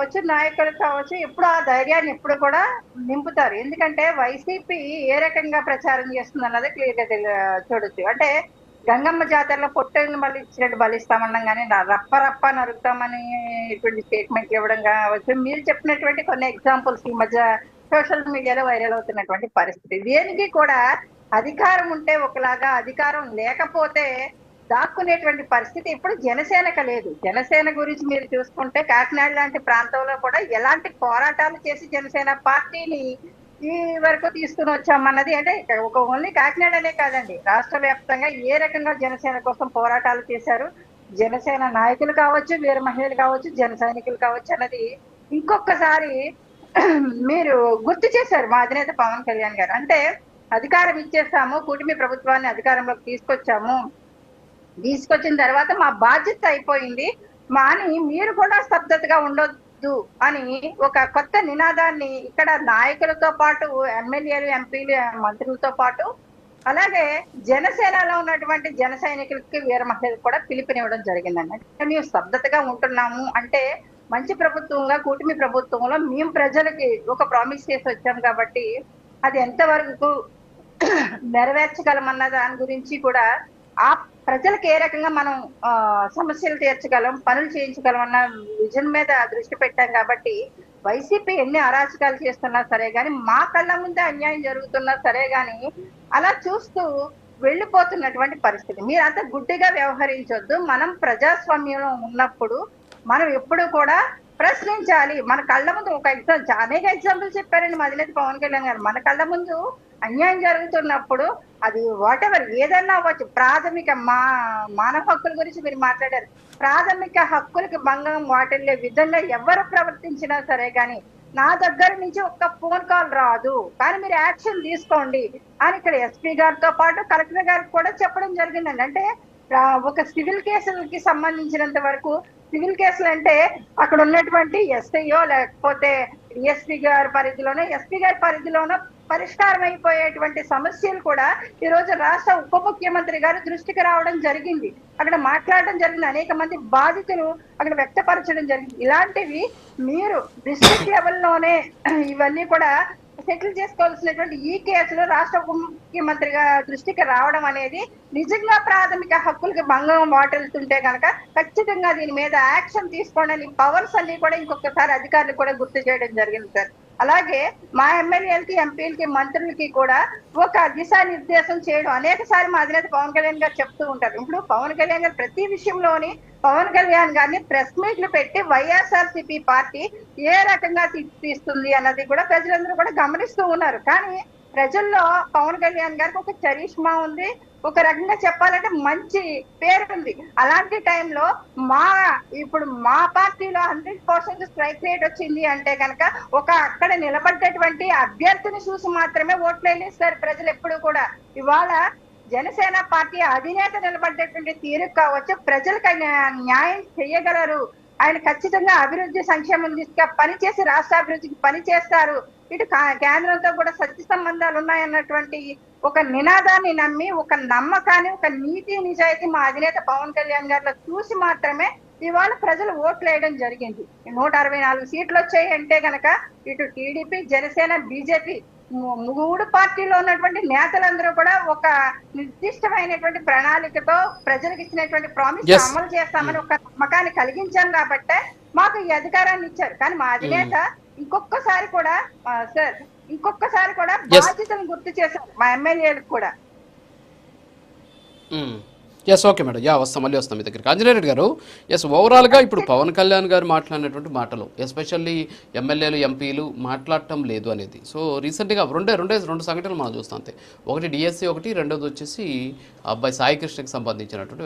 కావచ్చు, నాయకులు కావచ్చు ఎప్పుడు ఆ ధైర్యాన్ని ఎప్పుడు కూడా నింపుతారు. ఎందుకంటే వైసీపీ ఏ రకంగా ప్రచారం చేస్తుందన్నది క్లియర్‌గా చూడొచ్చు. అంటే గంగమ్మ జాతరలో పొట్టేలుని బలిచ్చినట్టు బలిస్తామనడం గాని, రప్ప రప్ప నరుకుతామని ఇటువంటి స్టేట్‌మెంట్లు ఇవ్వడం కావచ్చు. మీరు చెప్పినటువంటి కొన్ని ఎగ్జాంపుల్స్ ఈ మధ్య సోషల్ మీడియాలో వైరల్ అవుతున్నటువంటి పరిస్థితి. దేనికి కూడా అధికారం ఉంటే ఒకలాగా, అధికారం లేకపోతే దాక్కునేటువంటి పరిస్థితి ఇప్పుడు జనసేనకు లేదు. జనసేన గురించి మీరు చూసుకుంటే కాకినాడ లాంటి ప్రాంతంలో కూడా ఎలాంటి పోరాటాలు చేసి జనసేన పార్టీని ఈ వరకు తీసుకొని వచ్చామన్నది అంటే ఒక ఓన్లీ కాకినాడ అనే కాదండి. రాష్ట్ర వ్యాప్తంగా ఏ రకంగా జనసేన కోసం పోరాటాలు చేశారు. జనసేన నాయకులు కావచ్చు, వీర మహిళలు కావచ్చు, జన సైనికులు కావచ్చు అన్నది ఇంకొకసారి మీరు గుర్తు చేశారు మా అధినేత పవన్ కళ్యాణ్ గారు. అంటే అధికారం ఇచ్చేసాము, కూటమి ప్రభుత్వాన్ని అధికారంలోకి తీసుకొచ్చాము. తీసుకొచ్చిన తర్వాత మా బాధ్యత అయిపోయింది. అని మీరు కూడా స్తబ్దతగా ఉండొద్దు అని ఒక కొత్త నినాదాన్ని ఇక్కడ నాయకులతో పాటు ఎమ్మెల్యేలు, ఎంపీలు, మంత్రులతో పాటు అలాగే జనసేనలో ఉన్నటువంటి జన సైనికులకి, వీర మహిళలకు కూడా పిలుపునివ్వడం జరిగిందండి. అంటే మేము స్తబ్దతగా ఉంటున్నాము అంటే మంచి ప్రభుత్వంగా, కూటమి ప్రభుత్వంలో మేము ప్రజలకి ఒక ప్రామిస్ చేసి వచ్చాం కాబట్టి అది ఎంతవరకు నెరవేర్చగలమన్న దాని గురించి కూడా ఆ ప్రజలకు ఏ రకంగా మనం సమస్యలు తీర్చగలం, పనులు చేయించగలం అన్న విజన్ మీద దృష్టి పెట్టాం కాబట్టి వైసీపీ ఎన్ని అరాచకాలు చేస్తున్నా సరే గాని, మా కళ్ళ ముందే అన్యాయం జరుగుతున్నా సరే గాని, అలా చూస్తూ వెళ్ళిపోతున్నటువంటి పరిస్థితి. మీరంతా గుడ్డిగా వ్యవహరించొద్దు. మనం ప్రజాస్వామ్యంలో ఉన్నప్పుడు మనం ఎప్పుడు కూడా ప్రశ్నించాలి. మన కళ్ళ ముందు ఒక అనేక ఎగ్జాంపుల్ చెప్పారండి మా అధినేత పవన్ కళ్యాణ్ గారు. మన కళ్ళ ముందు అన్యాయం జరుగుతున్నప్పుడు అది వాటెవర్ ఏదన్నా అవ్వచ్చు. ప్రాథమిక మానవ హక్కుల గురించి మీరు మాట్లాడారు. ప్రాథమిక హక్కులకి భంగం వాటిల్లే విధంగా ఎవరు ప్రవర్తించినా సరే గాని, నా దగ్గర నుంచి ఒక్క ఫోన్ కాల్ రాదు. కానీ మీరు యాక్షన్ తీసుకోండి అని ఇక్కడ ఎస్పీ గారితో పాటు కలెక్టర్ గారికి కూడా చెప్పడం జరిగిందండి. అంటే ఒక సివిల్ కేసులకి సంబంధించినంత వరకు సివిల్ కేసులు అంటే అక్కడ ఉన్నటువంటి ఎస్ఐయో లేకపోతే డిఎస్పీ గారి పరిధిలోనో, ఎస్పీ గారి పరిధిలోనో పరిష్కారం అయిపోయేటువంటి సమస్యలు కూడా ఈ రోజు రాష్ట్ర ఉప ముఖ్యమంత్రి గారు దృష్టికి రావడం జరిగింది. అక్కడ మాట్లాడడం జరిగింది. అనేక మంది బాధితులు అక్కడ వ్యక్తపరచడం జరిగింది. ఇలాంటివి మీరు డిస్ట్రిక్ట్ లెవెల్లోనే ఇవన్నీ కూడా సెటిల్ చేసుకోవాల్సినటువంటి ఈ కేసులు రాష్ట్ర ఉప ముఖ్యమంత్రిగా దృష్టికి రావడం అనేది నిజంగా ప్రాథమిక హక్కులకి భంగం వాటిల్తుంటే కనుక ఖచ్చితంగా దీని మీద యాక్షన్ తీసుకోవడానికి పవర్స్ అన్ని కూడా ఇంకొకసారి అధికారులు కూడా గుర్తు చేయడం జరిగింది సార్. అలాగే మా ఎమ్మెల్యేలకి, ఎంపీలకి, మంత్రులకి కూడా ఒక దిశానిర్దేశం చేయడం అనేక సార్లు మా అధినేత పవన్ కళ్యాణ్ గారు చెప్తూ ఉంటారు. ఇప్పుడు పవన్ కళ్యాణ్ గారు ప్రతి విషయంలోని పవన్ కళ్యాణ్ గారిని ప్రెస్ మీట్లు పెట్టి వైఎస్ఆర్సీపీ పార్టీ ఏ రకంగా తీస్తుంది అన్నది కూడా ప్రజలందరూ కూడా గమనిస్తూ ఉన్నారు. కానీ ప్రజల్లో పవన్ కళ్యాణ్ గారికి ఒక చరిష్మా ఉంది, ఒక రకంగా చెప్పాలంటే మంచి పేరు ఉంది. అలాంటి టైంలో ఇప్పుడు మా పార్టీలో 100% స్ట్రైక్ రేట్ వచ్చింది అంటే కనుక ఒక అక్కడ నిలబడ్డటువంటి అభ్యర్థిని చూసి మాత్రమే ఓట్లు వేస్తారు ప్రజలు ఎప్పుడు కూడా. ఇవాళ జనసేన పార్టీ అధినేత నిలబడ్డటువంటి తీరు కావచ్చు, ప్రజలకు న్యాయం చేయగలరు, ఆయన ఖచ్చితంగా అభివృద్ధి సంక్షేమం దిశగా పనిచేసి రాష్ట్ర అభివృద్ధికి పని చేస్తారు, ఇటు కేంద్రంతో కూడా సత్య సంబంధాలు ఉన్నాయన్నటువంటి ఒక నినాదాన్ని నమ్మి, ఒక నమ్మకాన్ని, ఒక నీతి నిజాయితీ మా అధినేత పవన్ కళ్యాణ్ గారిలో చూసి మాత్రమే ఇవాళ ప్రజలు ఓట్లు వేయడం జరిగింది. 164 సీట్లు వచ్చాయి అంటే గనక ఇటు టీడీపీ, జనసేన, బీజేపీ మూడు పార్టీలో ఉన్నటువంటి నేతలందరూ కూడా ఒక నిర్దిష్టమైనటువంటి ప్రణాళికతో ప్రజలకు ఇచ్చినటువంటి ప్రామిస్ అమలు చేస్తామని ఒక నమ్మకాన్ని కలిగించాం కాబట్టే మాకు ఈ అధికారాన్ని ఇచ్చారు. కానీ మా అధినేత ఇంకొకసారి కూడా సార్ బాధ్యతను గుర్తు చేశారు మా ఎమ్మెల్యేలకు కూడా. Yes, okay madam. వస్తాం, మళ్ళీ వస్తాం మీ దగ్గరికి. ఆంజనేయ రెడ్డి గారు, ఎస్, ఓవరాల్గా ఇప్పుడు పవన్ కళ్యాణ్ గారు మాట్లాడినటువంటి మాటలు, ఎస్పెషల్లీ ఎమ్మెల్యేలు, ఎంపీలు మాట్లాడటం లేదు అనేది. సో రీసెంట్గా రెండు సంఘటనలు మనం చూస్తాం అంతే. ఒకటి డిఎస్సి, ఒకటి రెండోది వచ్చేసి అబ్బాయి సాయి కృష్ణకి సంబంధించినటువంటి